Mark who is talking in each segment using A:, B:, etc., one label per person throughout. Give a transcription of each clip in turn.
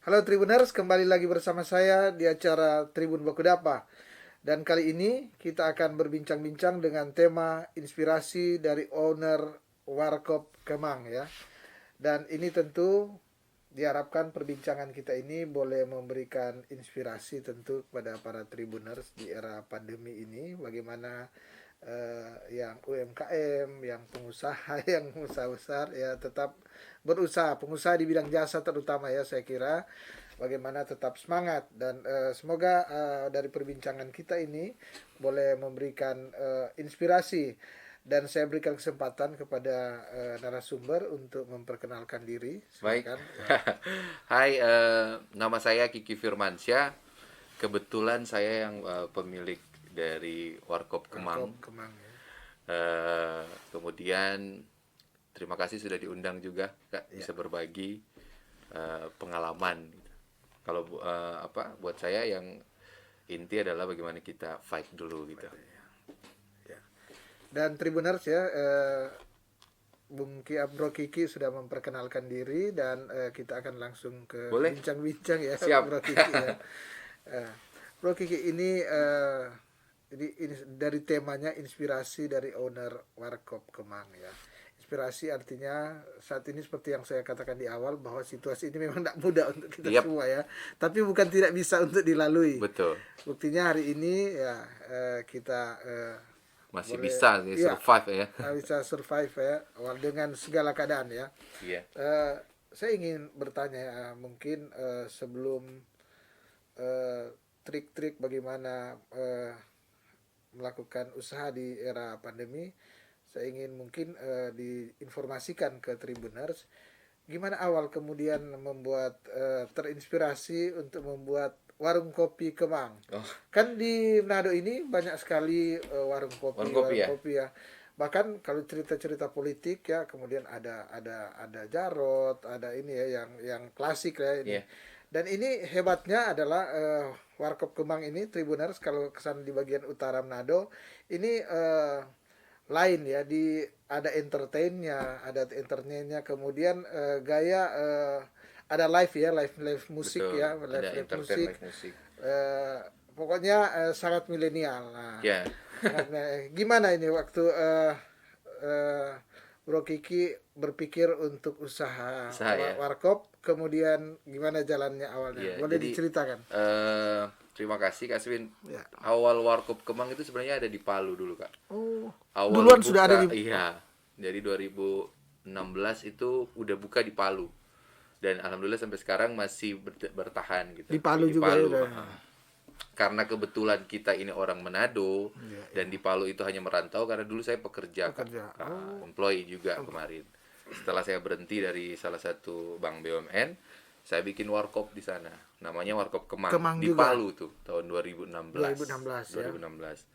A: Halo Tribuners, kembali lagi bersama saya di acara Tribun Bakudapa. Dan kali ini kita akan berbincang-bincang dengan tema inspirasi dari owner Warkop Kemang ya. Dan ini tentu diharapkan perbincangan kita ini boleh memberikan inspirasi tentu kepada para Tribuners di era pandemi ini. Bagaimana yang UMKM, yang pengusaha, yang usaha besar ya tetap berusaha, pengusaha di bidang jasa terutama ya saya kira bagaimana tetap semangat dan semoga dari perbincangan kita ini boleh memberikan inspirasi dan saya berikan kesempatan kepada narasumber untuk memperkenalkan diri.
B: Baik.
A: Silakan. Ya.
B: Hai, nama saya Kiki Firmansyah. Kebetulan saya yang pemilik dari Warkop
A: Warkop
B: Kemang.
A: Kemang ya.
B: Kemudian terima kasih sudah diundang juga, Kak,
A: Ya.
B: bisa berbagi pengalaman. Kalau buat saya yang inti adalah bagaimana kita fight dulu gitu.
A: Ya. Dan Tribuners ya, Bro Kiki sudah memperkenalkan diri dan kita akan langsung ke
B: Boleh?
A: bincang-bincang ya
B: Siap.
A: Bro Kiki ya. Eh, Bro Kiki ini dari temanya inspirasi dari owner Warkop Kemang ya. Inspirasi artinya saat ini seperti yang saya katakan di awal bahwa situasi ini memang tidak mudah untuk kita
B: Yap,
A: semua ya. Tapi bukan tidak bisa untuk dilalui.
B: betul.
A: Buktinya hari ini ya kita
B: Masih
A: boleh
B: bisa nih
A: ya
B: survive ya.
A: bisa survive ya dengan segala keadaan ya.
B: Iya.
A: Saya ingin bertanya mungkin sebelum eh, trik-trik bagaimana melakukan usaha di era pandemi, saya ingin mungkin diinformasikan ke Tribuners gimana awal kemudian membuat terinspirasi untuk membuat warung kopi Kemang.
B: Oh,
A: Kan di Manado ini banyak sekali
B: warung kopi
A: warung
B: ya?
A: kopi ya. Bahkan kalau cerita-cerita politik ya, kemudian ada Jarot, ada ini ya yang klasik ya ini.
B: Iya,
A: Dan ini hebatnya adalah Warkop Kemang ini Tribuners kalau kesan di bagian utara Manado ini lain ya di ada entertainnya kemudian gaya ada live ya live musik
B: betul.
A: ya
B: Ada
A: live
B: entertain
A: musik
B: live musik.
A: eh, pokoknya sangat milenial. Nah,
B: Ya.
A: gimana ini waktu eh, Bro Kiki berpikir untuk usaha
B: Usaha ya.
A: warkop, kemudian gimana jalannya awalnya?
B: Iya,
A: Boleh
B: jadi
A: diceritakan?
B: terima kasih Kak Swin.
A: Ya.
B: Awal Warkop Kemang itu sebenarnya ada di Palu dulu, Kak.
A: Oh,
B: Awal
A: duluan sudah ada
B: buka,
A: di
B: iya. Jadi 2016 itu udah buka di Palu. Dan alhamdulillah sampai sekarang masih bertahan gitu.
A: Palu
B: Di
A: juga ya.
B: Palu. Karena kebetulan kita ini orang Manado
A: Ya, ya.
B: dan di Palu itu hanya merantau karena dulu saya pekerja, Kak.
A: Pekerja.
B: Employee juga kemarin. Setelah saya berhenti dari salah satu bank BUMN, saya bikin warkop di sana. Namanya Warkop Kemang,
A: Kemang
B: di
A: juga.
B: Palu tuh tahun 2016.
A: 2016 ya.
B: 2016.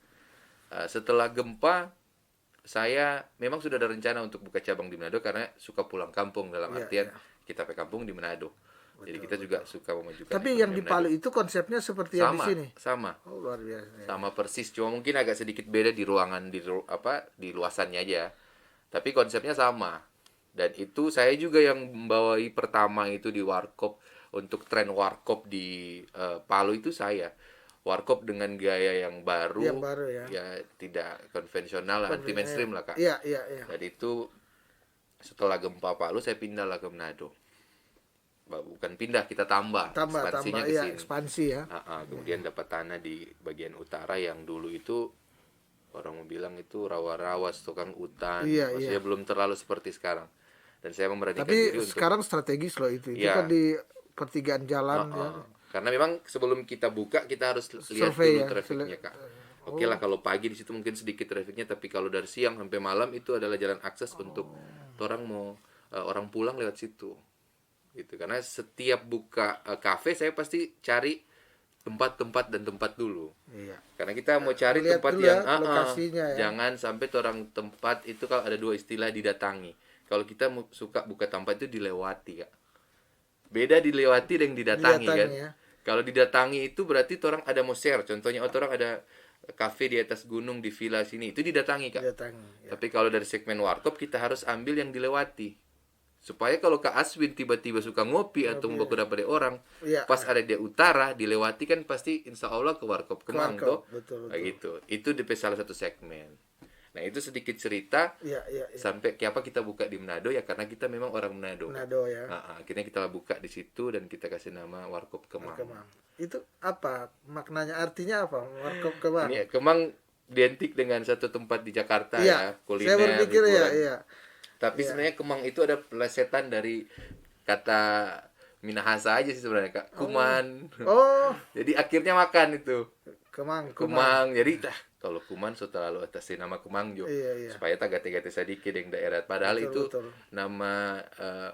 B: Setelah gempa, saya memang sudah ada rencana untuk buka cabang di Manado karena suka pulang kampung dalam
A: Iya,
B: artian
A: iya.
B: kita pe kampung di Manado. Jadi kita juga suka memajukan
A: Tapi yang
B: ekonomi
A: di
B: Manado.
A: Palu itu konsepnya seperti yang di
B: Sama,
A: sini.
B: sama.
A: Oh, luar biasa. Ya.
B: Sama persis, cuma mungkin agak sedikit beda di ruangan di luasannya aja. Tapi konsepnya sama. Dan itu saya juga yang membawai pertama itu di warkop untuk tren warkop di Palu itu saya. Warkop dengan gaya yang baru,
A: Yang baru ya.
B: ya tidak konvensional, anti mainstream lah, Kak.
A: Iya, iya, iya.
B: Dan itu setelah gempa Palu saya pindah lah ke Manado. Bukan pindah, kita tambah ekspansinya ke
A: Iya,
B: sini.
A: ekspansi ya.
B: Kemudian dapat tanah di bagian utara yang dulu itu orang mau bilang itu rawa-rawas tukang hutan,
A: Iya,
B: maksudnya
A: iya.
B: belum terlalu seperti sekarang. Dan saya memberanikan
A: Tapi
B: diri untuk
A: sekarang strategis loh itu. Itu
B: ya,
A: kan di pertigaan jalan ya.
B: karena memang sebelum kita buka kita harus lihat
A: Survei
B: dulu
A: ya.
B: trafiknya, Kak. Oke lah kalau pagi di situ mungkin sedikit trafiknya, tapi kalau dari siang sampai malam itu adalah jalan akses untuk orang mau orang pulang lewat situ. Gitu. Karena setiap buka kafe saya pasti cari tempat-tempat dan tempat dulu.
A: Iya.
B: Karena kita mau cari
A: Lihat
B: tempat
A: dulu
B: yang
A: ya, lokasinya ya.
B: jangan sampai orang tempat itu kalau ada dua istilah didatangi. Kalau kita suka buka tempat itu dilewati, Kak. Beda dilewati dengan didatangi kan.
A: Ya.
B: Kalau didatangi itu berarti orang ada mau share. Contohnya orang ada kafe di atas gunung di villa sini, itu didatangi, Kak.
A: Didatangi. Ya.
B: Tapi kalau dari segmen warkop kita harus ambil yang dilewati. Supaya kalau Kak Aswin tiba-tiba suka ngopi atau mau dapat dari orang,
A: Iya.
B: pas ada di utara, dilewati kan pasti insya Allah ke Warkop Kemang
A: Warkop,
B: tuh.
A: betul,
B: Kayak
A: betul.
B: gitu. Itu DP salah satu segmen. Nah, itu sedikit cerita
A: Iya, iya, iya.
B: sampai kenapa kita buka di Manado ya karena kita memang orang Manado.
A: Manado ya.
B: Akhirnya kita buka di situ dan kita kasih nama Warkop Kemang.
A: Kemang. Itu apa maknanya, artinya apa Warkop Kemang?
B: Ini Kemang identik dengan satu tempat di Jakarta
A: Iya,
B: ya, kuliner,
A: saya berpikir ya,
B: hiburan.
A: iya.
B: Tapi sebenarnya Kemang itu ada plesetan dari kata Minahasa aja sih sebenarnya Kak. Kuman.
A: Oh,
B: Jadi akhirnya makan itu.
A: Kemang.
B: Kumang. Jadi kalau Kuman so terlalu atasnya nama Kumangjo.
A: Iya, iya.
B: Supaya tak gate-gate sedikit yang daerah. Padahal
A: Betul,
B: itu
A: betul.
B: nama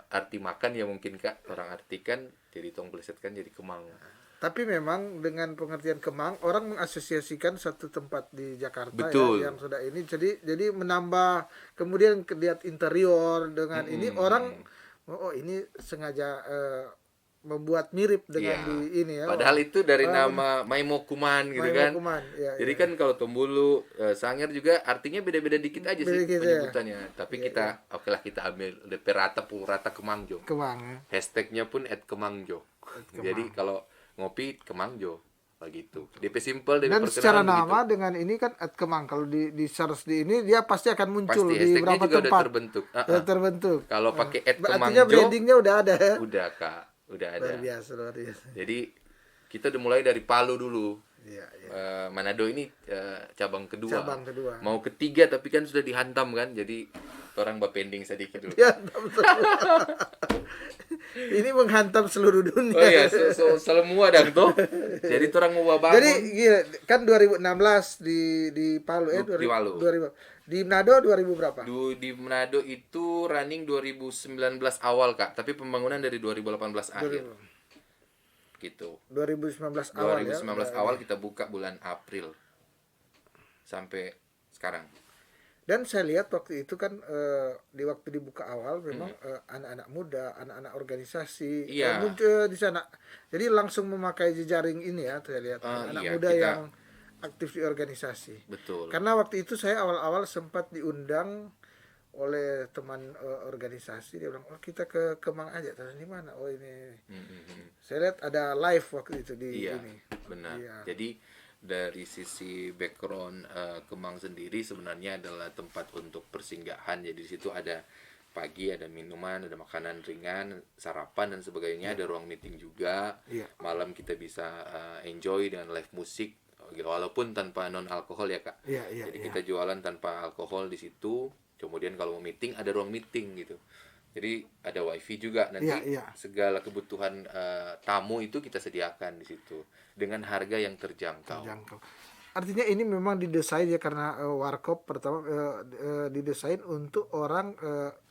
B: arti makan ya mungkin Kak orang artikan jadi tong plesetkan jadi Kemang.
A: Tapi memang dengan pengertian Kemang, orang mengasosiasikan satu tempat di Jakarta
B: Betul.
A: ya yang sudah ini. Jadi menambah, kemudian lihat interior dengan ini orang, oh ini sengaja membuat mirip dengan
B: Iya.
A: di ini ya.
B: Padahal itu dari
A: Padahal
B: nama Maimo Kuman gitu
A: Maimo
B: kan.
A: Kuman, ya,
B: Jadi
A: ya.
B: kan kalau Tombulu, Sangir juga artinya beda-beda dikit aja
A: Beda
B: sih
A: dikit, ya.
B: penyebutannya. Tapi kita oke lah kita ambil DP rata pukul rata Kemangjo.
A: Kemang ya.
B: Hashtagnya pun @Kemangjo. Jadi kalau ngopi Kemangjo begitu. DP simple DP
A: Dan secara
B: perkenalan
A: nama
B: begitu.
A: dengan ini kan Kemang, kalau di search di ini dia pasti akan muncul
B: Pasti
A: di
B: hashtagnya
A: beberapa
B: juga udah
A: tempat.
B: terbentuk.
A: Sudah terbentuk.
B: Kalau pakai
A: Artinya
B: @Kemangjo
A: brandingnya udah ada ya.
B: udah Kak, udah ada.
A: Luar biasa, luar biasa.
B: Jadi kita udah mulai dari Palu dulu.
A: Iya, iya.
B: Manado ini cabang kedua.
A: Cabang kedua.
B: Mau ketiga tapi kan sudah dihantam kan. Jadi orang bapending sedikit dulu.
A: Ya, betul. Ini menghantam seluruh dunia.
B: Oh iya, semua dang tuh. Jadi orang mau bangun.
A: Jadi gila, kan 2016 di Palu
B: Di Palu.
A: 2000. Di Manado 2000 berapa?
B: Di Manado itu running 2019 awal Kak, tapi pembangunan dari 2018 akhir. Gitu.
A: 2019 awal
B: 2019
A: ya.
B: awal kita buka bulan April sampai sekarang.
A: Dan saya lihat waktu itu kan di waktu dibuka awal memang anak-anak muda, anak-anak organisasi
B: Iya.
A: muncul di sana. Jadi langsung memakai jejaring ini ya, saya lihat anak
B: iya,
A: muda
B: kita-
A: yang aktif di organisasi.
B: Betul.
A: Karena waktu itu saya awal-awal sempat diundang oleh teman organisasi, dia bilang, "Oh, kita ke Kemang aja." Terus di mana? Oh, ini. Saya lihat ada live waktu itu di
B: Iya,
A: ini.
B: benar.
A: Iya.
B: Jadi dari sisi background Kemang sendiri sebenarnya adalah tempat untuk persinggahan. Jadi di situ ada pagi ada minuman, ada makanan ringan, sarapan dan sebagainya, ada ruang meeting juga.
A: Iya.
B: Malam kita bisa enjoy dengan live musik walaupun tanpa non alkohol ya Kak.
A: Iya, iya,
B: Jadi
A: iya.
B: kita jualan tanpa alkohol di situ. Kemudian kalau mau meeting ada ruang meeting gitu. Jadi ada wifi juga nanti
A: Iya, iya.
B: segala kebutuhan tamu itu kita sediakan di situ dengan harga yang terjangkau.
A: Jangkau. Artinya ini memang didesain ya karena Warkop pertama didesain untuk orang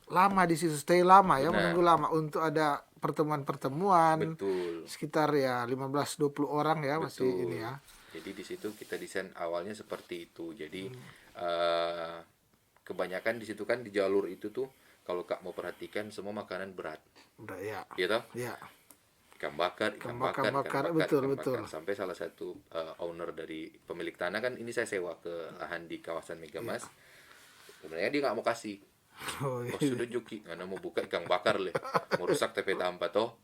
A: lama di situ, stay lama ya,
B: Benar.
A: menunggu lama untuk ada pertemuan-pertemuan
B: Betul.
A: sekitar ya 15-20 orang ya masih
B: Betul.
A: ini ya.
B: Jadi di situ kita desain awalnya seperti itu. Jadi kebanyakan di situ kan di jalur itu tuh kalau Kak mau perhatikan semua makanan berat,
A: Udah ya.
B: gitu.
A: Ya.
B: Ikan bakar,
A: Bakar, betul,
B: ikan
A: betul.
B: bakar. Sampai salah satu owner dari pemilik tanah kan ini saya sewa ke lahan di kawasan Megamas. Sebenarnya dia nggak mau kasih.
A: Oh,
B: Oh sudah Juki, nggak mau buka ikan bakar leh, mau rusak TP tampak toh.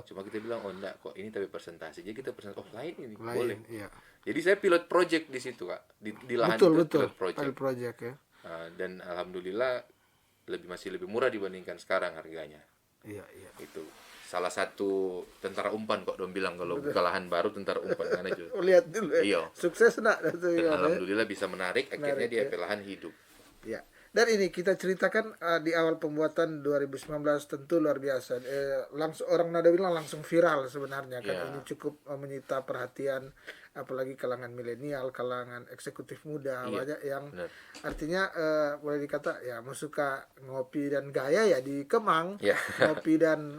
B: Cuma kita bilang oh enggak kok ini tapi presentasi, jadi kita presentasi oh lain ini boleh.
A: Iya.
B: Jadi saya pilot project di situ Kak, di lahan
A: Betul,
B: itu
A: betul.
B: pilot project.
A: Pilot project ya.
B: Dan alhamdulillah masih lebih murah dibandingkan sekarang harganya.
A: Iya, iya.
B: Itu salah satu tentara umpan kok dong bilang kalau buka lahan baru tentara umpan kan aja.
A: Oh, lihat dulu ya.
B: Iya.
A: Sukses nak itu
B: Dan
A: ya.
B: alhamdulillah bisa menarik, akhirnya
A: Menarik,
B: dia lahan hidup.
A: Ya. Dan ini kita ceritakan di awal pembuatan 2019 tentu luar biasa. Langsung orang Manado bilang langsung viral sebenarnya kan.
B: Ya.
A: Ini cukup menyita perhatian apalagi kalangan milenial, kalangan eksekutif muda,
B: Iya,
A: banyak yang
B: benar.
A: artinya boleh dikata ya mau suka ngopi dan gaya ya di Kemang.
B: Ya.
A: Ngopi dan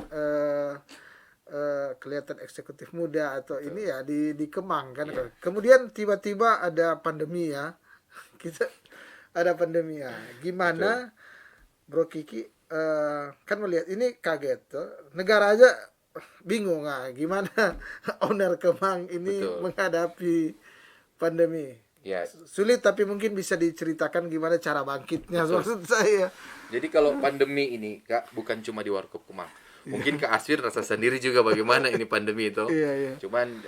A: kelihatan eksekutif muda atau ini ya di Kemang kan.
B: Iya.
A: Kemudian tiba-tiba ada pandemi ya. Kita ada pandemi ya. Gimana Bro Kiki kan melihat ini kaget tuh. Negara aja bingung gimana owner Kemang ini
B: Betul.
A: menghadapi pandemi.
B: Ya,
A: Sulit tapi mungkin bisa diceritakan gimana cara bangkitnya maksud saya.
B: jadi kalau pandemi ini Kak bukan cuma di Warkop Kemang. Mungkin Kak Aswin rasa sendiri juga bagaimana ini pandemi itu.
A: Iya, iya.
B: Cuman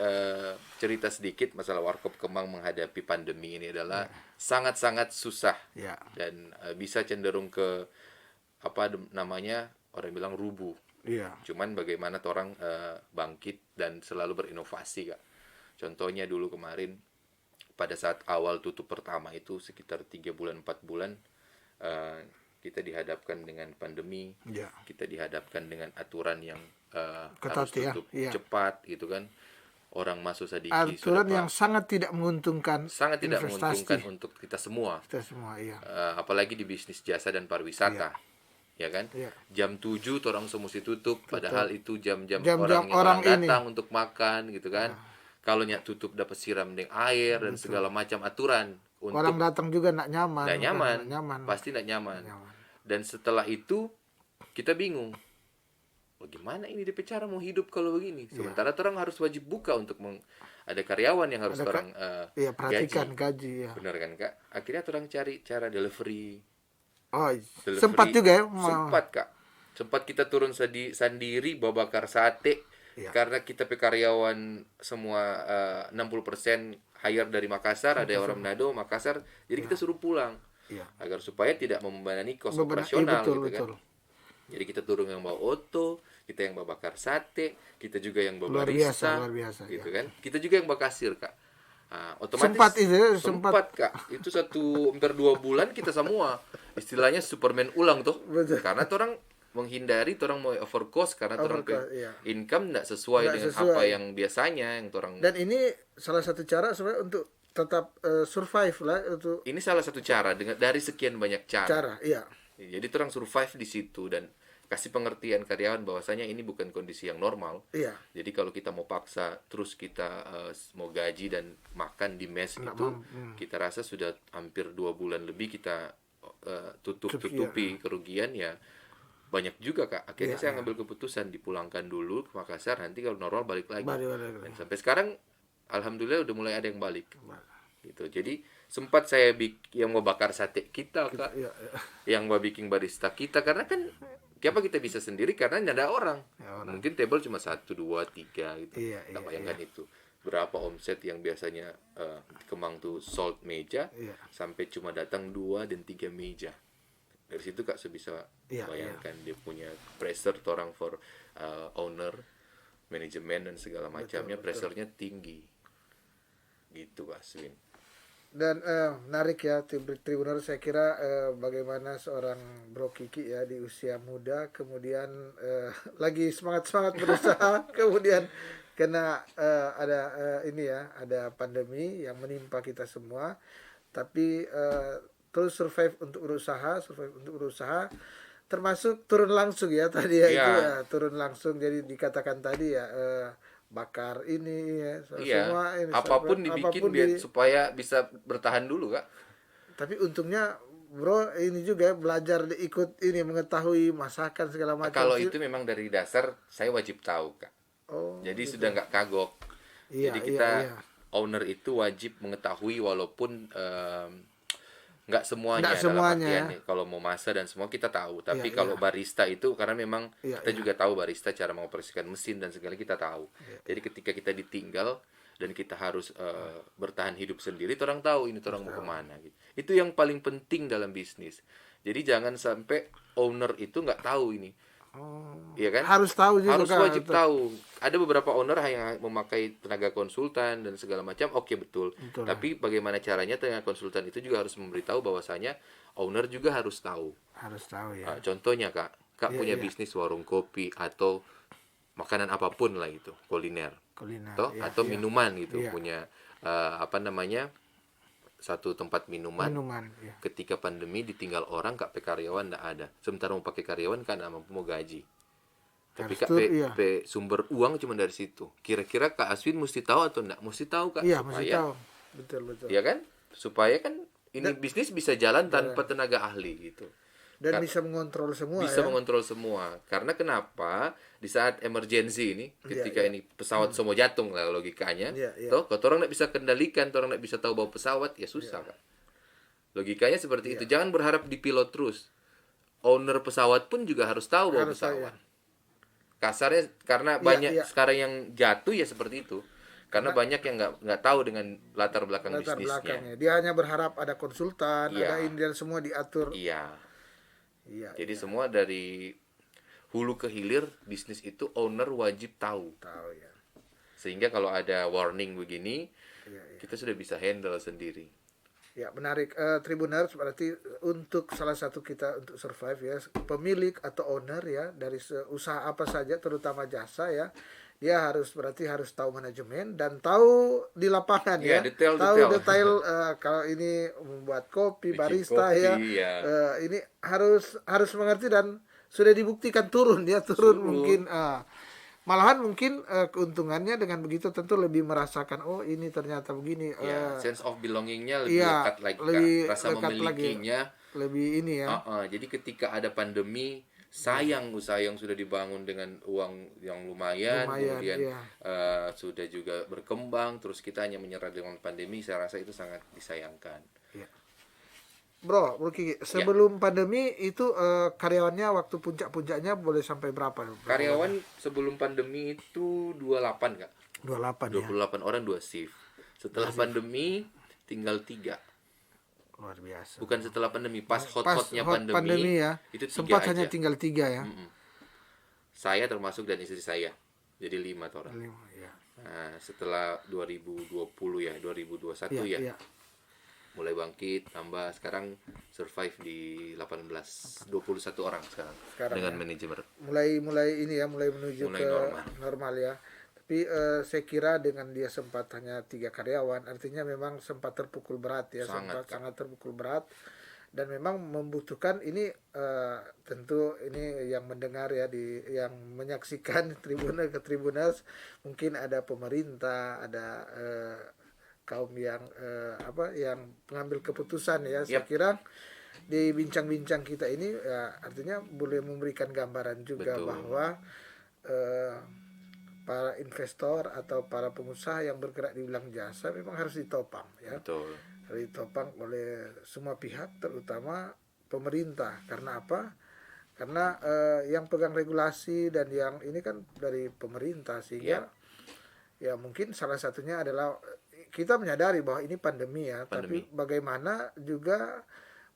B: cerita sedikit masalah Warkop Kemang menghadapi pandemi ini adalah sangat-sangat susah
A: Ya.
B: dan bisa cenderung ke namanya orang bilang rubuh.
A: Iya.
B: Cuman bagaimana orang bangkit dan selalu berinovasi Kak. Contohnya dulu kemarin pada saat awal tutup pertama itu sekitar 3 bulan 4 bulan kita dihadapkan dengan pandemi,
A: Ya.
B: kita dihadapkan dengan aturan yang
A: Ketat
B: harus
A: ya,
B: tutup
A: iya.
B: cepat gitu kan. Orang masuk sedikit
A: Aturan
B: sudah
A: yang sangat tidak menguntungkan
B: sangat tidak
A: investasi
B: menguntungkan untuk kita semua.
A: kita semua, iya.
B: Apalagi di bisnis jasa dan pariwisata. Ya kan?
A: Iya.
B: Jam 7 orang semua mesti tutup, padahal itu jam-jam
A: Jam-jam
B: orangnya
A: orang
B: orang
A: ini.
B: datang untuk makan gitu kan. Kalau nyak tutup dapat siram dengan air dan segala macam aturan untuk
A: Orang datang juga nggak nyaman.
B: nggak nyaman,
A: Nggak nyaman.
B: pasti nggak nyaman.
A: Nyaman.
B: Dan setelah itu kita bingung, bagaimana ini DP cara mau hidup kalau begini? Sementara orang harus wajib buka untuk ada karyawan yang harus
A: Ada
B: orang
A: Iya, perhatikan
B: gaji.
A: gaji ya.
B: Benar kan Kak? Akhirnya orang cari cara delivery.
A: Oh,
B: Delivery.
A: sempat juga ya.
B: Sempat Kak. Sempat kita turun sendiri bawa bakar sate.
A: Iya.
B: Karena kita pe karyawan semua 60% hire dari Makassar, ada orang Manado, Makassar, jadi kita suruh pulang.
A: Iya.
B: Agar supaya tidak membebani kos
A: Iya,
B: operasional
A: betul,
B: gitu
A: betul.
B: kan. Jadi kita turun yang bawa oto, kita yang bawa bakar sate, kita juga yang bawa
A: Luar biasa,
B: barista,
A: luar biasa,
B: gitu
A: ya.
B: kan. Kita juga yang bawa kasir Kak. Otomatis
A: Sempat itu ya,
B: sempat Kak. Itu hampir 2 bulan kita semua istilahnya Superman ulang tuh.
A: Betul.
B: Karena orang menghindari orang mau overcost karena orang
A: Overcost, iya.
B: income tidak sesuai
A: Nggak
B: dengan
A: sesuai.
B: apa yang biasanya yang orang.
A: Dan ini salah satu cara supaya untuk tetap survive lah untuk
B: Ini salah satu cara dari sekian banyak
A: cara, iya.
B: Jadi orang survive di situ dan kasih pengertian karyawan bahwasanya ini bukan kondisi yang normal.
A: Iya.
B: Jadi kalau kita mau paksa terus kita mau gaji dan makan di mes itu kita rasa sudah hampir 2 bulan lebih kita tutupi kerugian ya banyak juga Kak. Akhirnya saya ngambil keputusan dipulangkan dulu ke Makassar, nanti kalau normal balik lagi.
A: Balik.
B: Dan sampai sekarang alhamdulillah udah mulai ada yang balik. Gitu. Jadi sempat saya yang mau bakar sate kita Kak.
A: Iya,
B: Yang mau bikin barista kita karena kan kenapa kita bisa sendiri karena nggak ada orang. Mungkin table cuma 1 2 3 gitu.
A: Iya,
B: Kita
A: iya,
B: bayangkan itu. Berapa omset yang biasanya Kemang tuh sold meja
A: Iya.
B: sampai cuma datang 2 dan 3 meja. Dari situ Kak saya bisa
A: Iya,
B: bayangkan dia punya pressure orang for owner, manajemen dan segala macamnya pressure-nya tinggi. Gitu Kak Swin.
A: Dan menarik ya Tribunner, saya kira bagaimana seorang Bro Kiki ya di usia muda kemudian lagi semangat berusaha kemudian kena ada pandemi yang menimpa kita semua, tapi terus survive untuk berusaha termasuk turun langsung ya tadi ya.
B: Iya.
A: Itu ya turun langsung, jadi dikatakan tadi ya bakar ini ya
B: Iya,
A: semua ini
B: apapun dibikin biar supaya bisa bertahan dulu Kak.
A: tapi untungnya Bro ini juga belajar ikut ini mengetahui masakan segala macam.
B: Kalau itu memang dari dasar saya wajib tahu Kak.
A: Oh,
B: Jadi
A: gitu.
B: sudah nggak kagok.
A: Iya,
B: Jadi kita
A: iya.
B: owner itu wajib mengetahui walaupun nggak semuanya
A: Nggak
B: dalam
A: semuanya.
B: artian kalau mau masak dan semua kita tahu. Tapi
A: Iya,
B: kalau barista itu karena memang
A: Iya,
B: kita juga tahu barista cara mengoperasikan mesin dan segala kita tahu. Jadi ketika kita ditinggal dan kita harus bertahan hidup sendiri, orang tahu ini orang mau kemana gitu. Itu yang paling penting dalam bisnis. Jadi jangan sampai owner itu nggak tahu ini.
A: Oh,
B: Iya kan?
A: harus tahu juga
B: Harus
A: kan.
B: wajib tahu. Ada beberapa owner yang memakai tenaga konsultan dan segala macam. Oke, betul.
A: Betul.
B: Tapi bagaimana caranya tenaga konsultan itu juga harus memberitahu bahwasanya owner juga harus tahu.
A: Harus tahu ya.
B: Contohnya Kak
A: Iya,
B: punya
A: iya.
B: bisnis warung kopi atau makanan apapun lah itu, kuliner.
A: Kuliner.
B: Toh,
A: Iya,
B: atau
A: iya.
B: minuman gitu,
A: Iya.
B: punya satu tempat minuman.
A: Minuman ya.
B: Ketika pandemi ditinggal orang, Kak karyawan nggak ada. Sementara mau pakai karyawan kan nggak mampu mau gaji. Tapi
A: Harus
B: Kak,
A: tur, iya.
B: sumber uang cuma dari situ. Kira-kira Kak Aswin mesti tahu atau enggak? Mesti tahu Kak.
A: Iya, mesti
B: Supaya-
A: tahu. Betul.
B: Iya kan? Supaya kan ini bisnis bisa jalan tanpa tenaga ahli gitu.
A: Dan bisa mengontrol semua
B: bisa
A: ya.
B: mengontrol semua. Karena kenapa? Di saat emergency ini, ketika
A: Iya.
B: ini pesawat semua jatuh lah logikanya,
A: Iya.
B: toh kalau orang nggak bisa kendalikan, orang nggak bisa tahu bawa pesawat, ya susah kan. Logikanya seperti itu.
A: Iya.
B: Jangan berharap di pilot terus. Owner pesawat pun juga harus tahu bawa
A: Harus tahu,
B: pesawat.
A: ya.
B: Kasarnya karena
A: Iya,
B: banyak
A: iya.
B: sekarang yang jatuh ya seperti itu. Karena banyak yang nggak tahu dengan latar belakang
A: Latar
B: bisnisnya.
A: belakangnya. Dia hanya berharap ada konsultan,
B: Iya.
A: ada ini dan semua diatur.
B: Iya.
A: Iya.
B: Jadi semua dari hulu ke hilir bisnis itu owner wajib tahu.
A: Tahu ya.
B: Sehingga kalau ada warning begini,
A: Iya.
B: kita sudah bisa handle sendiri.
A: Ya, menarik. Tribuners berarti untuk salah satu kita untuk survive ya, pemilik atau owner ya dari usaha apa saja terutama jasa ya, dia berarti harus tahu manajemen dan tahu di lapangan
B: Iya,
A: ya, tahu detail kalau ini membuat kopi,
B: Bikin
A: barista
B: kopi,
A: ya,
B: ya.
A: ini harus mengerti dan sudah dibuktikan turun mungkin. Malahan mungkin keuntungannya dengan begitu tentu lebih merasakan, oh ini ternyata begini.
B: Ya, sense of belongingnya lebih
A: Iya,
B: lekat lagi, Kak.
A: lebih
B: Rasa
A: lekat lagi.
B: memilikinya.
A: Lebih ini ya.
B: Jadi ketika ada pandemi, sayang usaha yang sudah dibangun dengan uang yang lumayan kemudian
A: iya.
B: sudah juga berkembang, terus kita hanya menyerah dengan pandemi, saya rasa itu sangat disayangkan.
A: Iya. Bro Kiki, sebelum pandemi itu karyawannya waktu puncak-puncaknya boleh sampai berapa?
B: Karyawan sebelum pandemi itu 28, Kak.
A: 28 ya.
B: 28 orang 2 shift. Setelah pandemi tinggal 3.
A: Luar biasa.
B: Bukan setelah pandemi, pas
A: Hot
B: pandemi
A: ya.
B: itu 3
A: sempat
B: aja.
A: hanya tinggal 3 ya.
B: Saya termasuk dan istri saya. Jadi 5 orang.
A: 5 ya.
B: Nah, setelah 2020 ya, 2021 ya. Mulai bangkit, tambah sekarang survive di 21 orang sekarang dengan manajemen.
A: Mulai ini ya, mulai menuju
B: Mulai
A: ke
B: normal
A: ya. Tapi saya kira dengan dia sempat hanya 3 karyawan, artinya memang sempat terpukul berat ya, sangat terpukul berat dan memang membutuhkan ini tentu ini yang mendengar ya yang menyaksikan Tribuners ke Tribuners, mungkin ada pemerintah, ada kaum yang yang pengambil keputusan ya. Saya kira di bincang-bincang kita ini ya, artinya boleh memberikan gambaran juga bahwa para investor atau para pengusaha yang bergerak di bidang jasa memang harus ditopang ya.
B: Betul.
A: Harus ditopang oleh semua pihak, terutama pemerintah. Karena apa? Karena yang pegang regulasi dan yang ini kan dari pemerintah, sehingga ya mungkin salah satunya adalah kita menyadari bahwa ini pandemi ya, tapi bagaimana juga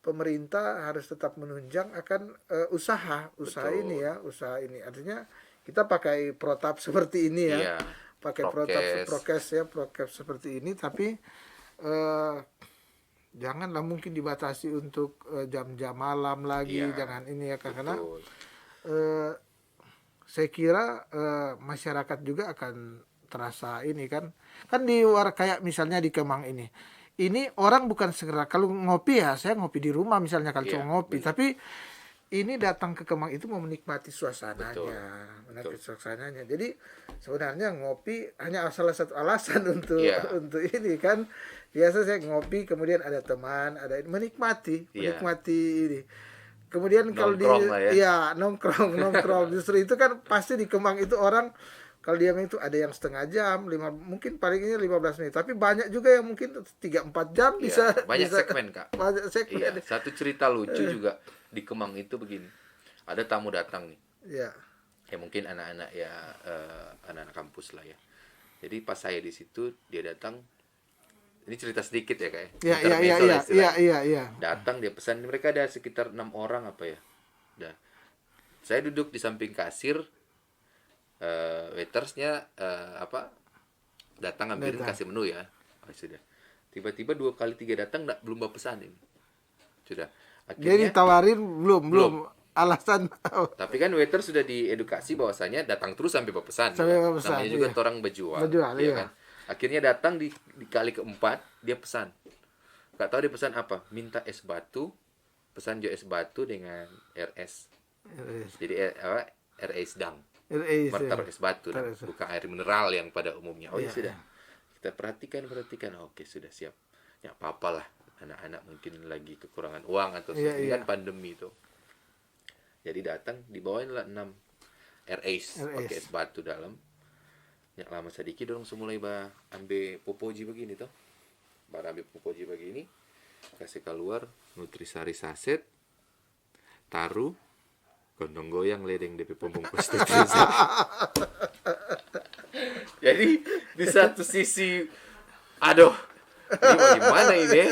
A: pemerintah harus tetap menunjang akan usaha ini ya, usaha ini. Artinya kita pakai protap seperti ini ya, pakai prokes seperti ini, tapi janganlah mungkin dibatasi untuk jam-jam malam lagi, jangan ini ya, karena saya kira masyarakat juga akan terasa ini kan di luar, kayak misalnya di Kemang ini orang bukan segera kalau ngopi ya, saya ngopi di rumah misalnya kalau cuma ngopi, tapi ini datang ke Kemang itu mau menikmati suasananya. Jadi sebenarnya ngopi hanya salah satu alasan untuk ini kan. Biasa saya ngopi, kemudian ada teman, ada menikmati ini. Kemudian kalau nongkrong justru itu kan pasti di Kemang itu orang kalau dia itu ada yang setengah jam, mungkin paling ini 15 menit. Tapi banyak juga yang mungkin 3-4 jam bisa.
B: Banyak segmen, Kak.
A: Banyak segmen.
B: Iya, satu cerita lucu juga di Kemang itu begini. Ada tamu datang nih.
A: Iya.
B: Ya mungkin anak-anak ya, anak-anak kampus lah ya. Jadi pas saya di situ, dia datang. Ini cerita sedikit ya, Kak.
A: Iya.
B: Datang dia pesan, mereka ada sekitar 6 orang apa ya. Udah. Saya duduk di samping kasir. Waitersnya datang ambilin, kasih menu ya. Sudah. Tiba-tiba 2 kali 3 datang belum bawa pesan ini. Sudah. Akhirnya,
A: jadi ditawarin belum alasan.
B: Tapi kan waiter sudah diedukasi bahwasanya datang terus sampai bawa pesan. Namanya juga orang berjual. Kan? Akhirnya datang di kali keempat dia pesan. Gak tahu dia pesan apa. Minta es batu. Pesan jo es batu dengan RS. Jadi RS sedang. Martabak es batu, bukan air mineral yang pada umumnya. Sudah. Kita perhatikan. Oke, sudah siap. Ya apa-apalah, anak-anak mungkin lagi kekurangan uang atau kan pandemi itu. Jadi datang dibawain lah 6 RS pakai es batu dalam. Nyak lama sedikit dong semulai ambil popoji begini toh. Baru ambil popoji begini, kasih keluar nutrisari saset, taruh gondong goyang ledeng DP pembungkus nutrisari. Jadi di satu sisi, aduh, ini mau gimana ini ya?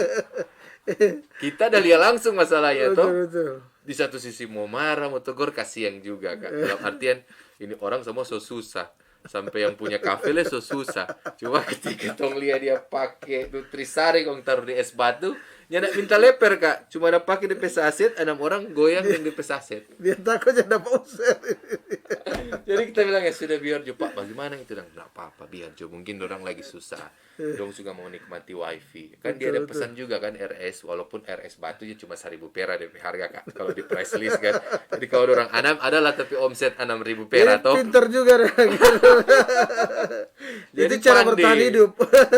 B: Kita dah lihat langsung masalahnya toh.
A: Betul.
B: Di satu sisi mau marah, mau tegur, kasihan juga kan. Dalam artian ini orang semua so susah. Sampai yang punya kafe le so susah. Cuma ketika tong lihat dia pakai nutrisari kong taruh di es batu, dia nak minta leper kak. Cuma ada pakai DP saset, 6 orang goyang dengan DP saset.
A: Dia takut ada poser.
B: Jadi kita bilang ya sudah biar Jo Pak, bagaimana itu dan nggak apa-apa biar Jo, mungkin orang lagi susah. Dong juga mau nikmati wifi. Kan dia ada pesan juga kan RS, walaupun RS batu ya cuma 1.000 pera DP harga kak. Kalau di price list kan. Jadi kalau orang Anam adalah tapi omset 6.000 pera toh.
A: Pinter juga.
B: Jadi
A: Itu cara
B: pandai.
A: bertahan hidup.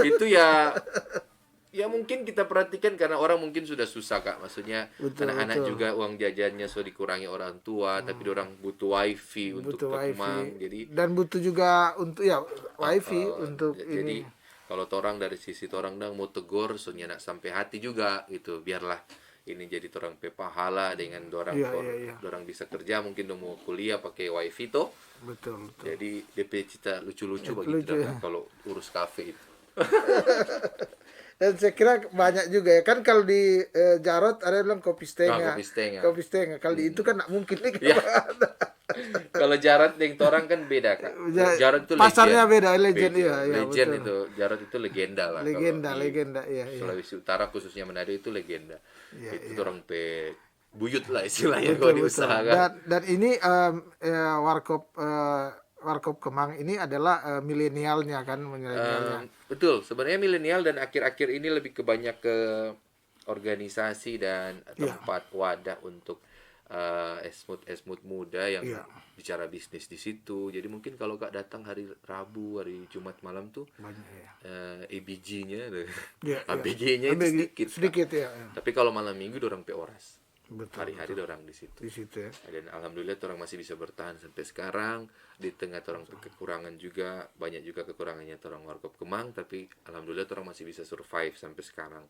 B: Itu ya mungkin kita perhatikan karena orang mungkin sudah susah kak, maksudnya anak-anak juga uang jajannya so dikurangi orang tua, tapi orang butuh wifi untuk
A: Butuh wifi.
B: Kemang, jadi
A: Dan butuh juga untuk ya wifi untuk
B: jadi
A: ini.
B: kalau torang dari sisi torang dang mau tegur so nak sampai hati juga gitu, biarlah ini jadi torang pe pahala dengan dorang
A: Iya.
B: dorang bisa kerja, mungkin dong mau kuliah pakai wifi toh.
A: Betul.
B: Jadi DP cita lucu-lucu bagi
A: lucu,
B: kita kalau urus kafe itu.
A: Dan saya kira banyak juga ya kan kalau di Jarot ada yang bilang kopi setengah.
B: kopi setengah.
A: Kopi setengah. Kalau di itu kan nggak mungkin nih.
B: Ya. Kalau Jarot dengan torang kan beda kak. Jarot itu
A: pasarnya
B: legend.
A: beda, legend iya,
B: Legend
A: betul.
B: itu, Jarot itu legenda lah.
A: Legenda, iya.
B: Sulawesi Utara khususnya Manado itu legenda.
A: Iya,
B: Itu orang pe buyut lah istilahnya kalau diusahakan.
A: Dan ini Warkop Kemang ini adalah milenialnya kan, milenialnya.
B: Betul, sebenarnya milenial dan akhir-akhir ini lebih kebanyak ke organisasi dan tempat wadah untuk esmut muda yang bicara bisnis di situ. Jadi mungkin kalau kak datang hari Rabu, hari Jumat malam tuh
A: Banyak ya.
B: ABG-nya,
A: ABG-nya
B: itu sedikit.
A: ya.
B: Tapi kalau malam minggu orang pe oras.
A: Betul.
B: Hari-hari orang di situ.
A: Di situ ya.
B: Dan alhamdulillah orang masih bisa bertahan sampai sekarang. Di tengah orang kekurangan juga, banyak juga kekurangannya orang Warkop Kemang, tapi alhamdulillah orang masih bisa survive sampai sekarang.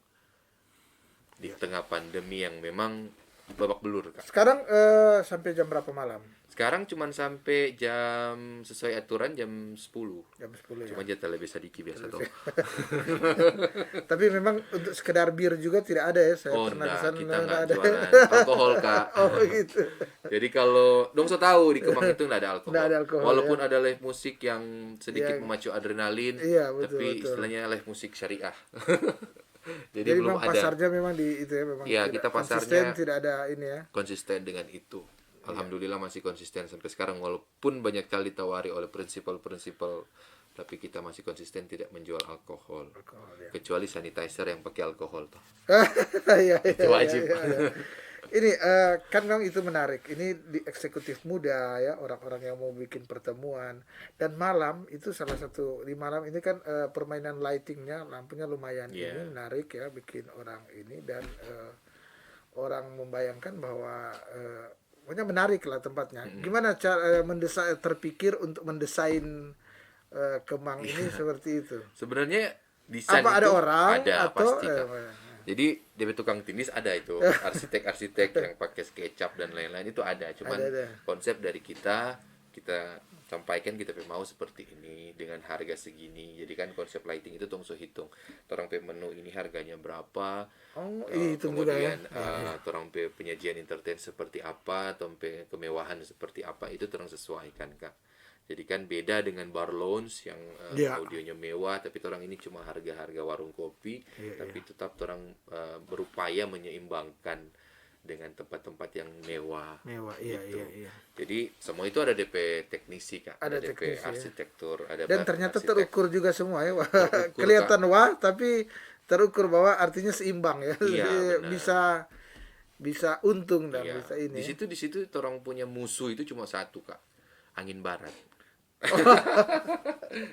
B: Di tengah pandemi yang memang babak belur kak.
A: Sekarang sampai jam berapa malam?
B: Sekarang cuman sampai jam sesuai aturan jam 10.
A: Jam 10 ya.
B: Cuma jatah lebih sedikit biasa toh.
A: Tapi memang untuk sekedar bir juga tidak ada ya. Saya pernah
B: enggak,
A: kesana,
B: kita
A: nggak
B: nggak
A: ada.
B: jualan alkohol kak.
A: Oh gitu.
B: Jadi kalau dong so tahu di Kemang itu nggak ada alkohol.
A: Nggak ada alkohol,
B: Walaupun ada live musik yang sedikit memacu adrenalin,
A: Iya, betul,
B: tapi
A: betul.
B: istilahnya live musik syariah. Jadi
A: Jadi
B: belum
A: memang
B: ada.
A: pasarnya memang di itu ya, memang
B: Iya,
A: tidak
B: kita pasarnya
A: konsisten, tidak ada ini ya.
B: konsisten dengan itu. Alhamdulillah masih konsisten sampai sekarang, walaupun banyak kali ditawari oleh prinsipal, tapi kita masih konsisten tidak menjual alkohol. Kecuali sanitizer yang pakai alkohol toh.
A: Iya,
B: Itu wajib.
A: iya. Ini kan memang itu menarik. Ini di eksekutif muda ya, orang-orang yang mau bikin pertemuan. Dan malam itu salah satu, di malam ini kan permainan lightingnya, lampunya lumayan ini menarik ya, bikin orang ini dan orang membayangkan bahwa pokoknya menarik lah tempatnya. Gimana cara terpikir untuk mendesain Kemang ini seperti itu?
B: Sebenarnya desain
A: Apa ada
B: itu
A: orang
B: ada
A: atau
B: pasti Kak. Jadi dari tukang tindis ada itu arsitek-arsitek yang pakai SketchUp dan lain-lain itu ada. Cuman
A: ada.
B: konsep dari kita sampaikan kita mau seperti ini dengan harga segini. Jadi kan konsep lighting itu tong so hitung. Orang pe menu ini harganya berapa?
A: Oh, itu juga ya.
B: Kemudian orang pe penyajian entertain seperti apa, orang pe kemewahan seperti apa, itu orang sesuaikan Kak. Jadi kan beda dengan bar lounge yang audionya mewah, tapi orang ini cuma harga-harga warung kopi, tapi tetap orang berupaya menyeimbangkan dengan tempat-tempat yang mewah.
A: Iya.
B: Jadi semua itu ada DP teknisi Kak, ada DP
A: teknisi,
B: arsitektur, ada
A: dan ternyata
B: arsitek.
A: terukur juga semua ya.
B: Terukur,
A: Kelihatan wah, tapi terukur bahwa artinya seimbang ya.
B: Iya,
A: bisa untung dan
B: Iya.
A: bisa ini.
B: Di situ orang punya musuh itu cuma satu Kak, angin barat.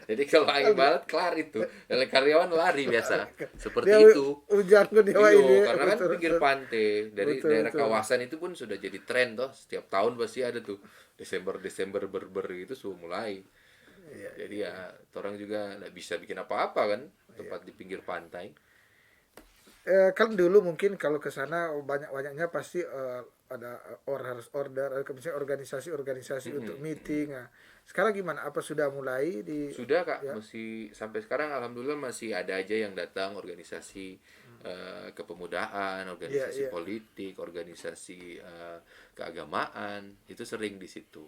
B: Jadi kalau angin barat kelar itu. Dan karyawan lari biasa. Seperti
A: Dia
B: itu.
A: hujan ke dia
B: Iya,
A: ini.
B: karena kan
A: Betul,
B: pinggir
A: betul.
B: pantai dari
A: Betul,
B: daerah
A: betul.
B: kawasan itu pun sudah jadi tren toh. Setiap tahun pasti ada tuh Desember berber itu sudah mulai.
A: Iya,
B: Jadi ya orang juga nggak bisa bikin apa-apa kan tempat di pinggir pantai.
A: kan dulu mungkin kalau ke sana banyak-banyaknya pasti ada harus order, misalnya organisasi-organisasi untuk meeting. Nah, sekarang gimana? Apa sudah mulai di
B: Sudah Kak,
A: ya?
B: masih sampai sekarang alhamdulillah masih ada aja yang datang organisasi kepemudaan,
A: Iya,
B: organisasi
A: iya.
B: politik, organisasi keagamaan, itu sering di situ.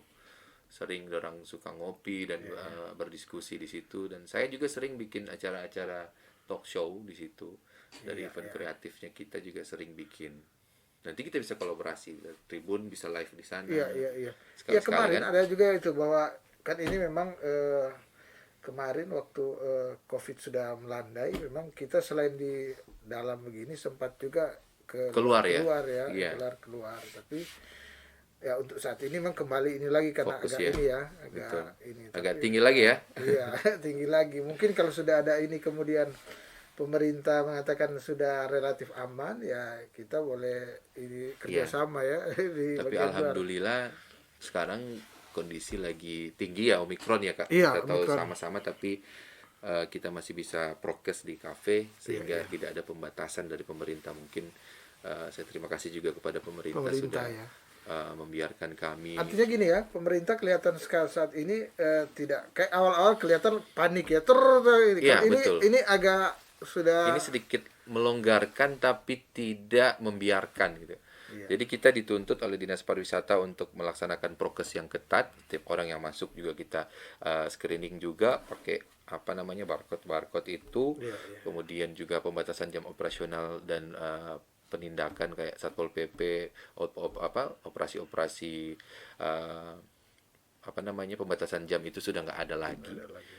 B: Sering orang suka ngopi dan berdiskusi di situ dan saya juga sering bikin acara-acara talk show di situ. Dari
A: Iya,
B: event
A: iya.
B: kreatifnya kita juga sering bikin. Nanti kita bisa kolaborasi, Tribun bisa live di sana.
A: Iya, iya, iya. Ya
B: Sekali-sekali
A: kemarin
B: kan?
A: ada juga itu bahwa kan ini memang kemarin waktu COVID sudah melandai, memang kita selain di dalam begini sempat juga
B: Keluar ya?
A: keluar ya,
B: Iya.
A: keluar. Tapi ya untuk saat ini memang kembali ini lagi karena
B: Fokus
A: agak
B: ya.
A: ini ya,
B: Betul.
A: agak ini.
B: Agak
A: Tapi
B: tinggi lagi ya.
A: iya tinggi lagi. Mungkin kalau sudah ada ini kemudian pemerintah mengatakan sudah relatif aman, ya kita boleh ini kerjasama ya di
B: Tapi
A: bagian luar.
B: alhamdulillah sekarang kondisi lagi tinggi ya Omikron ya Kak.
A: Iya,
B: Kita tahu
A: Omikron.
B: sama-sama tapi kita masih bisa prokes di kafe sehingga tidak ada pembatasan dari pemerintah. Mungkin saya terima kasih juga kepada pemerintah
A: Pemerintah
B: sudah
A: ya.
B: membiarkan kami.
A: Artinya gini ya, pemerintah kelihatan sekarang saat ini tidak kayak awal-awal kelihatan panik ya.
B: Iya, betul.
A: Ini agak sudah
B: Ini sedikit melonggarkan tapi tidak membiarkan gitu.
A: Iya.
B: Jadi kita dituntut oleh Dinas Pariwisata untuk melaksanakan prokes yang ketat. Setiap orang yang masuk juga kita screening juga pakai apa namanya barcode itu.
A: Iya, iya.
B: Kemudian juga pembatasan jam operasional dan penindakan kayak Satpol PP, operasi-operasi eh, apa namanya pembatasan jam itu sudah nggak ada lagi.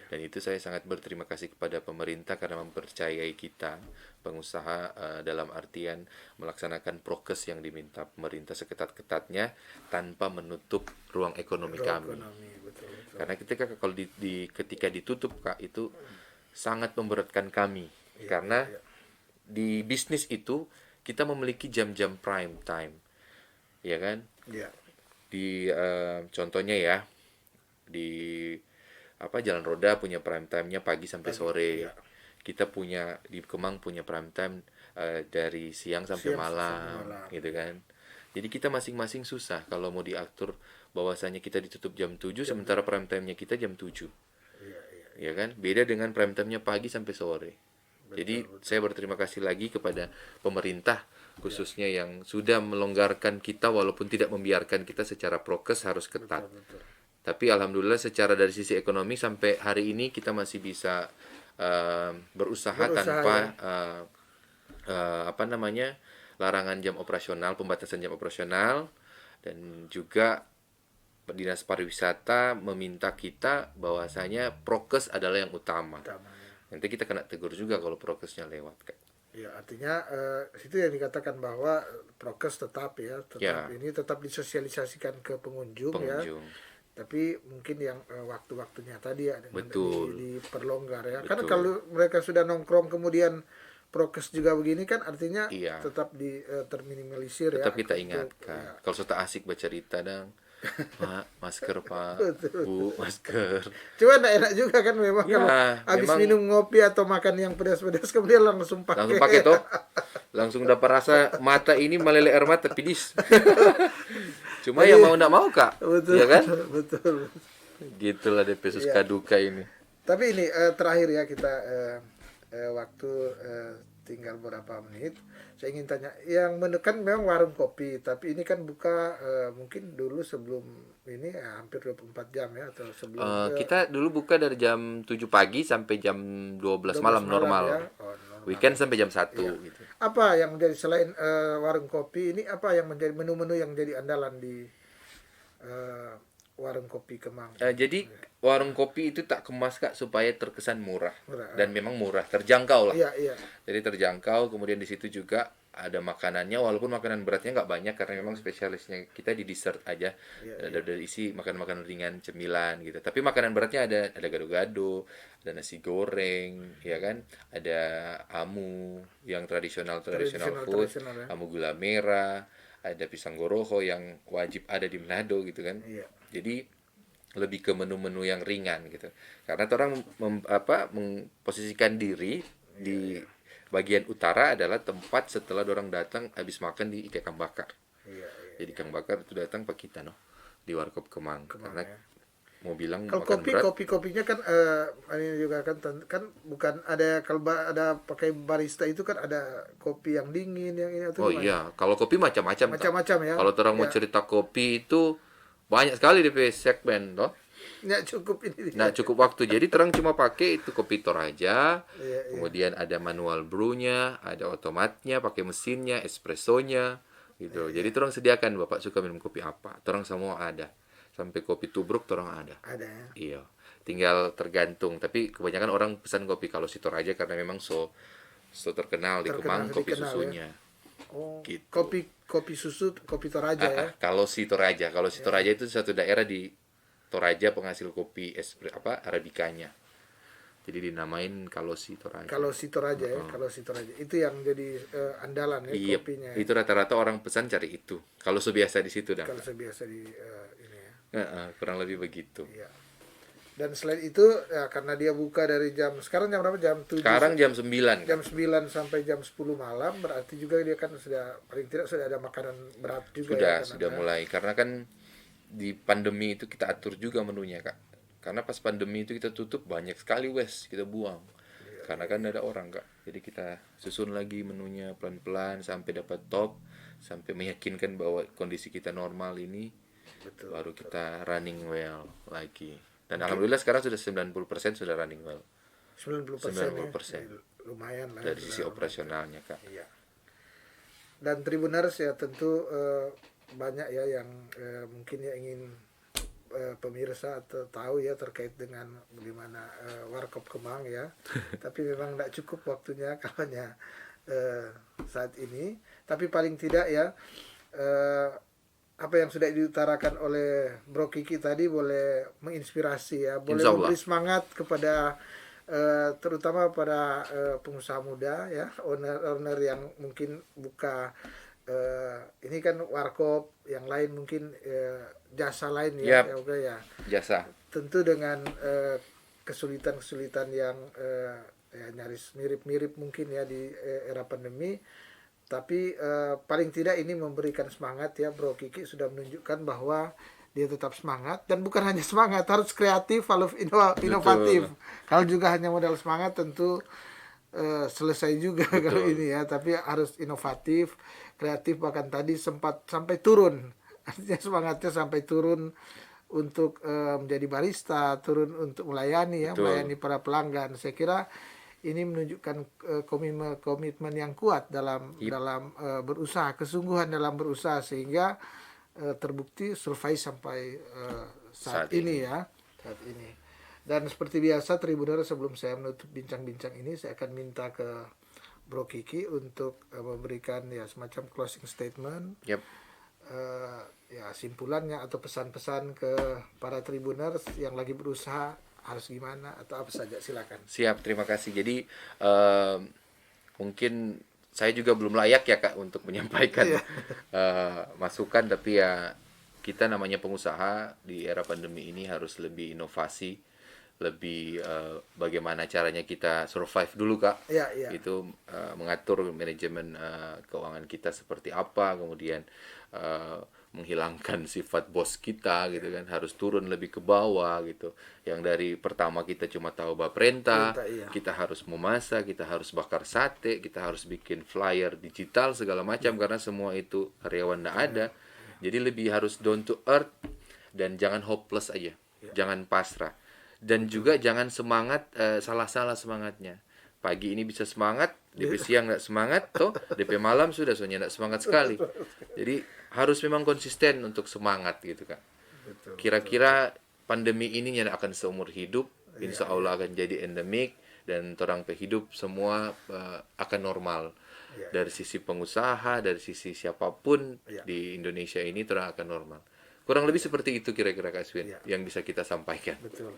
B: Dan itu saya sangat berterima kasih kepada pemerintah karena mempercayai kita pengusaha dalam artian melaksanakan prokes yang diminta pemerintah seketat-ketatnya tanpa menutup ruang ekonomi kami.
A: ekonomi, betul, betul.
B: Karena kalau ketika ditutup Kak itu sangat memberatkan kami karena di bisnis itu kita memiliki jam-jam prime time, ya kan?
A: Iya.
B: Di contohnya ya di Jalan Roda punya prime time-nya pagi sampai sore.
A: iya.
B: Kita punya di Kemang punya prime time dari siang sampai
A: Siang sampai
B: malam,
A: malam.
B: gitu kan. Jadi kita masing-masing susah kalau mau diatur bahwasanya kita ditutup jam 7 sementara prime time-nya kita jam 7.
A: Iya, iya.
B: Ya kan? Beda dengan prime time-nya pagi sampai sore. Jadi saya berterima kasih lagi kepada pemerintah khususnya yang sudah melonggarkan kita walaupun tidak membiarkan kita secara prokes harus ketat.
A: Betul.
B: Tapi alhamdulillah secara dari sisi ekonomi sampai hari ini kita masih bisa berusaha tanpa apa namanya larangan jam operasional, pembatasan jam operasional dan juga Dinas Pariwisata meminta kita bahwasanya prokes adalah yang utama.
A: Utamanya.
B: Nanti kita kena tegur juga kalau prokesnya lewat Kak.
A: Ya, artinya itu yang dikatakan bahwa prokes tetap ya,
B: Ya.
A: ini tetap disosialisasikan ke pengunjung ya.
B: Pengunjung.
A: Tapi mungkin yang waktu-waktunya tadi ya dengan
B: Betul.
A: diperlonggar ya. Karena
B: Betul.
A: kalau mereka sudah nongkrong kemudian prokes juga begini kan artinya
B: Iya.
A: tetap terminimalisir ya.
B: Tetap kita
A: Untuk,
B: ingatkan. Kalau sudah asik bercerita dong. Pak, masker Pak.
A: Betul.
B: Bu, masker.
A: Cuma enggak enak juga kan memang
B: Ya,
A: kalau habis
B: memang-
A: minum ngopi atau makan yang pedas-pedas kemudian langsung pakai.
B: Langsung pakai toh. Langsung dapat rasa mata ini meleleh air mata pedis. Cuma yang mau enggak mau Kak.
A: Betul.
B: Ya kan?
A: Betul.
B: Gitulah DP suka duka ini.
A: Tapi ini terakhir ya kita waktu tinggal beberapa menit. Saya ingin tanya, yang menu kan memang warung kopi, tapi ini kan buka mungkin dulu sebelum ini hampir 24 jam ya atau sebelum
B: Kita dulu buka dari jam 7 pagi sampai jam 12 malam normal.
A: ya. Oh, normal.
B: Weekend sampai jam 1 gitu.
A: Apa yang menjadi selain warung kopi ini apa yang menjadi menu-menu yang jadi andalan di warung kopi Kemang?
B: Jadi warung kopi itu tak kemas Kak supaya terkesan murah
A: Murah.
B: dan memang murah, terjangkau lah.
A: Iya, iya.
B: Jadi terjangkau, kemudian di situ juga ada makanannya, walaupun makanan beratnya nggak banyak karena memang spesialisnya kita di dessert aja.
A: Iya,
B: Ada isi makanan-makanan ringan, cemilan gitu. Tapi makanan beratnya ada gado-gado, ada nasi goreng, ya kan? Ada amu yang tradisional food,
A: Tradisional ya.
B: amu gula merah, ada pisang goroho yang wajib ada di Manado gitu kan.
A: Iya.
B: Jadi lebih ke menu-menu yang ringan gitu. Karena orang memposisikan diri di bagian utara adalah tempat setelah orang datang habis makan di ikan bakar.
A: Iya, iya.
B: Jadi ikan bakar itu datang pak kita di Warkop Kemang.
A: Kemang,
B: Karena
A: ya.
B: mau bilang
A: Kalau
B: makan berat.
A: kopinya kan ini juga kan bukan ada kalau ada pakai barista itu kan ada kopi yang dingin yang ini atau
B: Oh
A: gimana?
B: iya, kalau kopi macam-macam. Kak.
A: Macam-macam ya.
B: Kalau orang mau
A: Ya.
B: cerita kopi itu banyak sekali di segmen toh.
A: Nggak cukup ini.
B: Nah, cukup waktu. Jadi terang cuma pakai itu kopi Toraja.
A: Iya, iya.
B: Kemudian ada manual brew-nya, ada otomatnya, pakai mesinnya, espressonya gitu. Jadi terang sediakan Bapak suka minum kopi apa. Terang semua ada. Sampai kopi tubruk terang ada.
A: Ada ya.
B: Iya. Tinggal tergantung. Tapi kebanyakan orang pesan kopi kalau si Toraja karena memang so terkenal di Kemang kopi
A: dikenal,
B: susunya.
A: Oh,
B: Gitu.
A: kopi susu, kopi Toraja ya.
B: Kalau si Toraja itu satu daerah di Toraja penghasil kopi arabikanya. Jadi dinamain kalau si Toraja.
A: Kalau si Toraja ya, kalau si Toraja. Itu yang jadi andalan ya
B: Iya,
A: kopinya.
B: itu rata-rata orang pesan cari itu. Kalau sebiasa di situ dah.
A: Kalau sebiasa di ini ya.
B: Kurang lebih begitu.
A: Iya. Dan selain itu ya, karena dia buka dari sekarang jam berapa? Jam 7.
B: Sekarang jam 9.
A: Jam 9 sampai jam 10 malam, berarti juga dia kan paling tidak sudah ada makanan berat juga ya.
B: Sudah mulai. Karena kan di pandemi itu kita atur juga menunya, Kak. Karena pas pandemi itu kita tutup banyak sekali kita buang. Karena kan ada orang, Kak. Jadi kita susun lagi menunya pelan-pelan sampai dapat top, sampai meyakinkan bahwa kondisi kita normal ini.
A: Betul.
B: Baru kita running well lagi. Dan alhamdulillah sekarang sudah 90% sudah running well.
A: 90%,
B: 90%.
A: ya. Lumayan lah.
B: Dari sisi operasionalnya, Kak.
A: Iya. Dan Tribuners ya tentu banyak ya yang mungkin ya ingin pemirsa atau tahu ya terkait dengan bagaimana Warkop Kemang ya. Tapi memang tidak cukup waktunya kawannya saat ini. Tapi paling tidak ya apa yang sudah diutarakan oleh Bro Kiki tadi boleh menginspirasi ya, boleh memberi semangat kepada terutama pada pengusaha muda ya, owner yang mungkin buka ini kan warkop, yang lain mungkin jasa lain ya, ya
B: jasa.
A: Tentu dengan kesulitan-kesulitan yang ya nyaris mirip-mirip mungkin ya di era pandemi. Tapi paling tidak ini memberikan semangat ya. Bro Kiki sudah menunjukkan bahwa dia tetap semangat, dan bukan hanya semangat, harus kreatif, harus inovatif. Kalau juga hanya modal semangat tentu selesai juga kalau ini ya. Tapi harus inovatif, kreatif, bahkan tadi sempat sampai turun. Artinya semangatnya sampai turun untuk menjadi barista, turun untuk melayani ya, melayani para pelanggan. Saya kira ini menunjukkan komitmen yang kuat dalam berusaha, kesungguhan dalam berusaha, sehingga terbukti survive sampai saat ini ya, saat ini. Dan seperti biasa Tribunner, sebelum saya menutup bincang-bincang ini, saya akan minta ke Bro Kiki untuk memberikan ya semacam closing statement. Ya simpulannya atau pesan-pesan ke para Tribuners yang lagi berusaha harus gimana atau apa saja, silakan.
B: Siap, terima kasih. Jadi mungkin saya juga belum layak ya Kak untuk menyampaikan masukan, tapi ya kita namanya pengusaha di era pandemi ini harus lebih inovasi, lebih bagaimana caranya kita survive dulu Kak. Itu mengatur manajemen keuangan kita seperti apa, kemudian menghilangkan sifat bos kita gitu kan, harus turun lebih ke bawah gitu. Yang dari pertama kita cuma tahu perintah, kita harus memasak, kita harus bakar sate, kita harus bikin flyer digital segala macam karena semua itu karyawan nggak ada. Jadi lebih harus down to earth dan jangan hopeless aja, jangan pasrah, dan juga jangan semangat salah-salah semangatnya. Pagi ini bisa semangat, DP siang nggak semangat, toh DP malam sudah soalnya nggak semangat sekali. Jadi harus memang konsisten untuk semangat gitu Kak. Kira-kira pandemi ini yang akan seumur hidup, insya Allah akan jadi endemik, dan orang hidup semua akan normal.
A: Ya.
B: Dari sisi pengusaha, dari sisi siapapun
A: Ya.
B: di Indonesia ini orang akan normal. Kurang lebih seperti itu kira-kira Kak Aswin
A: Ya.
B: yang bisa kita sampaikan.
A: Betul.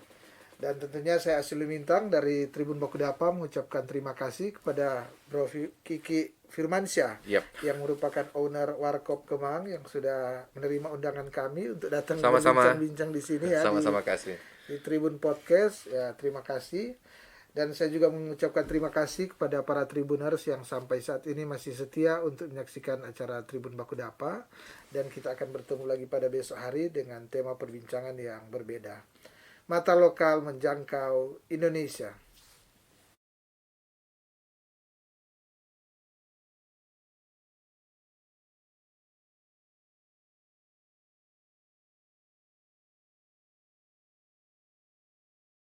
A: Dan tentunya saya Asli Lumintang dari Tribun Bakudapa mengucapkan terima kasih kepada Bro Kiki Firmansyah
B: Yap.
A: yang merupakan owner Warkop Kemang yang sudah menerima undangan kami untuk datang
B: Sama-sama.
A: berbincang-bincang di sini ya
B: Sama-sama Kak Aswin.
A: di Tribun Podcast. Ya, terima kasih. Dan saya juga mengucapkan terima kasih kepada para tribuners yang sampai saat ini masih setia untuk menyaksikan acara Tribun Bakudapa. Dan kita akan bertemu lagi pada besok hari dengan tema perbincangan yang berbeda. Mata lokal menjangkau Indonesia.